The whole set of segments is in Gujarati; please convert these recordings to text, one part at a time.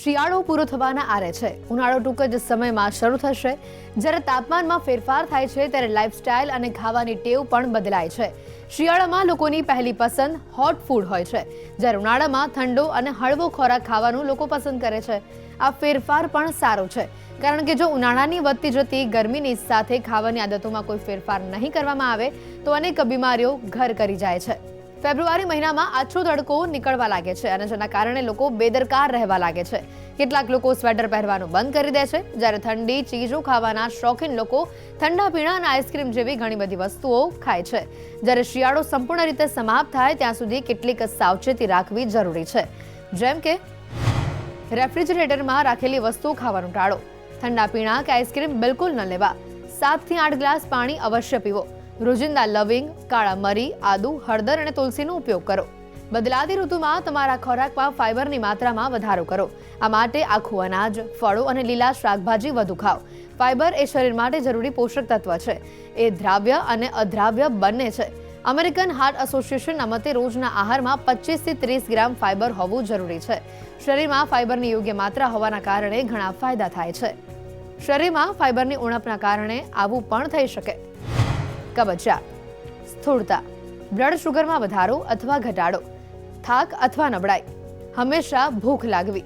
શિયાળો પૂરો થવાના આરે છે. ઉનાળો ટૂંક જ સમયમાં શરૂ થશે. જ્યારે તાપમાનમાં ફેરફાર થાય છે ત્યારે લાઇફસ્ટાઇલ અને ખાવાની ટેવ પણ બદલાય છે. શિયાળામાં લોકોની પહેલી પસંદ હોટ ફૂડ હોય છે, જ્યારે ઉનાળામાં ઠંડો અને હળવો ખોરાક ખાવાનું લોકો પસંદ કરે છે. આ ફેરફાર પણ સારો છે, કારણ કે જો ઉનાળાની વધતી જતી ગરમીની સાથે ખાવાની આદતોમાં કોઈ ફેરફાર નહીં કરવામાં આવે તો અનેક બીમારીઓ ઘર કરી જાય છે. ફેબ્રુઆરી મહિનામાં આછો તડકો નીકળવા લાગે છે અને જેના કારણે લોકો બેદરકાર રહેવા લાગે છે. કેટલાક લોકો સ્વેટર પહેરવાનું બંધ કરી દે છે, જ્યારે ઠંડી ચીજો ખાવાના શોખીન લોકો ઠંડા પીણા અને આઈસ્ક્રીમ જેવી ઘણી બધી વસ્તુઓ ખાય છે. જ્યારે શિયાળો સંપૂર્ણ રીતે સમાપ્ત થાય ત્યાં સુધી કેટલીક સાવચેતી રાખવી જરૂરી છે, જેમ કે રેફ્રિજરેટરમાં રાખેલી વસ્તુઓ ખાવાનું ટાળો, ઠંડા પીણા કે આઈસ્ક્રીમ બિલકુલ ન લેવા, 7 થી 8 ગ્લાસ પાણી અવશ્ય પીવો, રોજિંદા લવિંગ, કાળા મરી, આદુ, હળદર અને તુલસીનો ઉપયોગ કરો. બદલાતી ઋતુમાં તમારા ખોરાકમાં ફાઇબરની માત્રામાં વધારો કરો. આ માટે આખું અનાજ, ફળો અને લીલા શાકભાજી વધુ ખાઓ. ફાઇબર એ શરીર માટે જરૂરી પોષક તત્વ છે. એ દ્રાવ્ય અને અદ્રાવ્ય બંને છે. અમેરિકન હાર્ટ એસોસિએશનના મતે રોજના આહારમાં 25 થી 30 ગ્રામ ફાઇબર હોવું જરૂરી છે. શરીરમાં ફાઇબરની યોગ્ય માત્રા હોવાના કારણે ઘણા ફાયદા થાય છે. શરીરમાં ફાઇબરની ઉણપના કારણે આવું પણ થઈ શકે: કબજિયાત, સ્થૂળતા, બ્લડ શુગરમાં વધારો અથવા ઘટાડો, થાક અથવા નબળાઈ, હંમેશા ભૂખ લાગવી.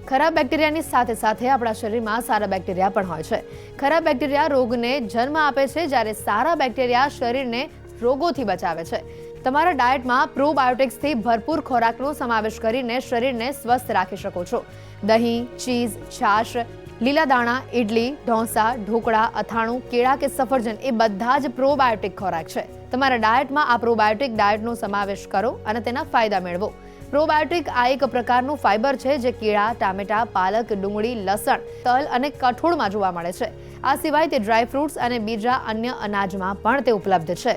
ખરાબ બેક્ટેરિયાની સાથે સાથે આપણા શરીરમાં સારા બેક્ટેરિયા પણ હોય છે. ખરાબ બેક્ટેરિયા રોગને જન્મ આપે છે, જ્યારે સારા બેક્ટેરિયા શરીરને રોગોથી બચાવે છે. તમારા ડાયટમાં પ્રોબાયોટિક્સથી ભરપૂર ખોરાકનો સમાવેશ કરીને શરીરને સ્વસ્થ રાખી શકો છો. દહીં, ચીઝ, છાશ, લીલા દાણા, ઇડલી, ઢોસા, ઢોકળા, અથાણું, કેળા કે સફરજન એ બધા જ પ્રોબાયોટિક ખોરાક છે. તમારા ડાયટમાં આ પ્રોબાયોટિક ડાયટનો સમાવેશ કરો અને તેના ફાયદા મેળવો. પ્રોબાયોટિક આ એક પ્રકારનું ફાઇબર છે જે કેળા, ટામેટા, પાલક, ડુંગળી, લસણ, તલ અને કઠોળમાં જોવા મળે છે. આ સિવાય તે ડ્રાય ફ્રૂટ્સ અને બીજા અન્ય અનાજમાં પણ તે ઉપલબ્ધ છે.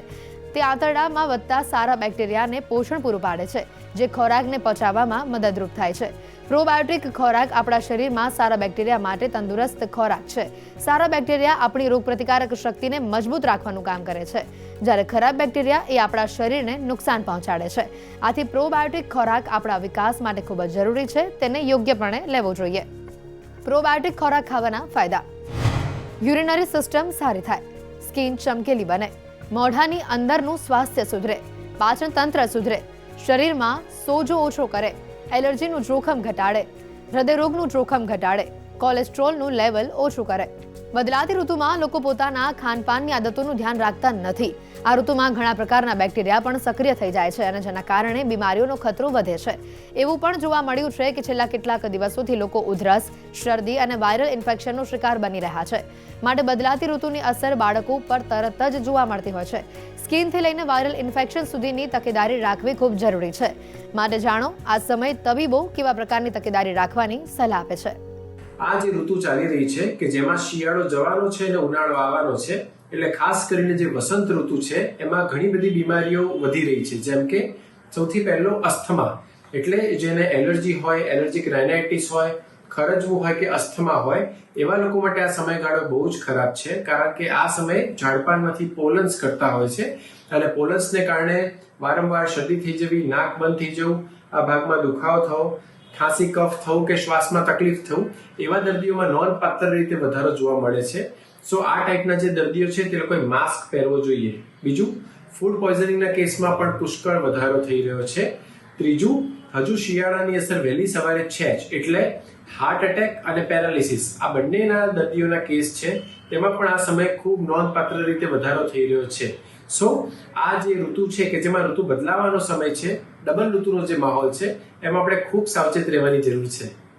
તે આંતરડામાં વધતા સારા બેક્ટેરિયાને પોષણ પૂરું પાડે છે, જે ખોરાકને પચાવવામાં મદદરૂપ થાય છે. પ્રોબાયોટિક ખોરાક આપણા શરીરમાં સારા બેક્ટેરિયા માટે તંદુરસ્ત ખોરાક છે. સારા બેક્ટેરિયા આપણી રોગપ્રતિકારક શક્તિને મજબૂત રાખવાનું કામ કરે છે, જ્યારે ખરાબ બેક્ટેરિયા એ આપણા શરીરને નુકસાન પહોંચાડે છે. આથી પ્રોબાયોટિક ખોરાક આપણા વિકાસ માટે ખૂબ જ જરૂરી છે. તેને યોગ્યપણે લેવો જોઈએ. પ્રોબાયોટિક ખોરાક ખાવાના ફાયદા: યુરિનરી સિસ્ટમ સારી થાય, સ્કિન ચમકેલી બને, મોઢાની અંદરનું સ્વાસ્થ્ય સુધરે, પાચન તંત્ર સુધરે, શરીરમાં સોજો ઓછો કરે, એલર્જીનું જોખમ ઘટાડે, હૃદયરોગનું જોખમ ઘટાડે, કોલેસ્ટ્રોલનું લેવલ ઓછું કરે. બદલાતી ઋતુમાં લોકો પોતાના ખાનપાનની આદતોનું ધ્યાન રાખતા નથી. આ ઋતુમાં ઘણા પ્રકારના બેક્ટેરિયા પણ સક્રિય થઈ જાય છે અને જેના કારણે બીમારીઓનો ખતરો વધે છે. એવું પણ જોવા મળ્યું છે કે છેલ્લા કેટલાક દિવસોથી લોકો ઉધરસ, શરદી અને વાયરલ ઇન્ફેક્શનનો શિકાર બની રહ્યા છે. માટે બદલાતી ઋતુની અસર બાળકો પર તરત જ જોવા મળતી હોય છે. સ્કિનથી લઈને વાયરલ ઇન્ફેક્શન સુધીની તકેદારી રાખવી ખૂબ જરૂરી છે. માટે જાણો આ સમયે તબીબો કેવા પ્રકારની તકેદારી રાખવાની સલાહ આપે છે. આ જે ઋતુ ચાલી રહી છે કે જેમાં શિયાળો જવાનો છે અને ઉનાળો આવવાનો છે, એટલે ખાસ કરીને જે વસંત ઋતુ છે એમાં ઘણી બધી બીમારીઓ વધી રહી છે. જેમ કે સૌથી પહેલો અસ્થમા, એટલે જેને એલર્જી હોય, એલર્જીક રાઇનાઇટિસ હોય, ખરજવું હોય કે અસ્થમા હોય, એવા લોકો માટે આ સમયગાળો બહુ જ ખરાબ છે. કારણ કે આ સમયે ઝાડપાનમાંથી પોલન્સ કરતા હોય છે અને પોલન્સને કારણે વારંવાર શરદી થઈ જવી, નાક બંધ થઈ જવું, આ ભાગમાં દુખાવો થવો, ખાંસી, કફ થવું કે શ્વાસમાં તકલીફ થવું, એવા દર્દીઓમાં નોંધપાત્ર રીતે વધારો જોવા મળે છે. સો આ ટાઈપના જે દર્દીઓ છે તે લોકોએ માસ્ક પહેરવો જોઈએ. બીજું, ફૂડ પોઈઝનિંગના કેસમાં પણ પુષ્કળ વધારો થઈ રહ્યો છે. ત્રીજું, હજુ શિયાળાની અસર વહેલી સવારે છે જ, એટલે હાર્ટ એટેક અને પેરાલિસિસ આ બંનેના દર્દીઓના કેસ છે, તેમાં પણ આ સમયે ખૂબ નોંધપાત્ર રીતે વધારો થઈ રહ્યો છે. સો આ જે ઋતુ છે કે જેમાં ઋતુ બદલાવાનો સમય છે, ડબલ ઋતુનો જે માહોલ છે, એમાં આપણે ખૂબ સાવચેત રહેવાની જરૂર છે.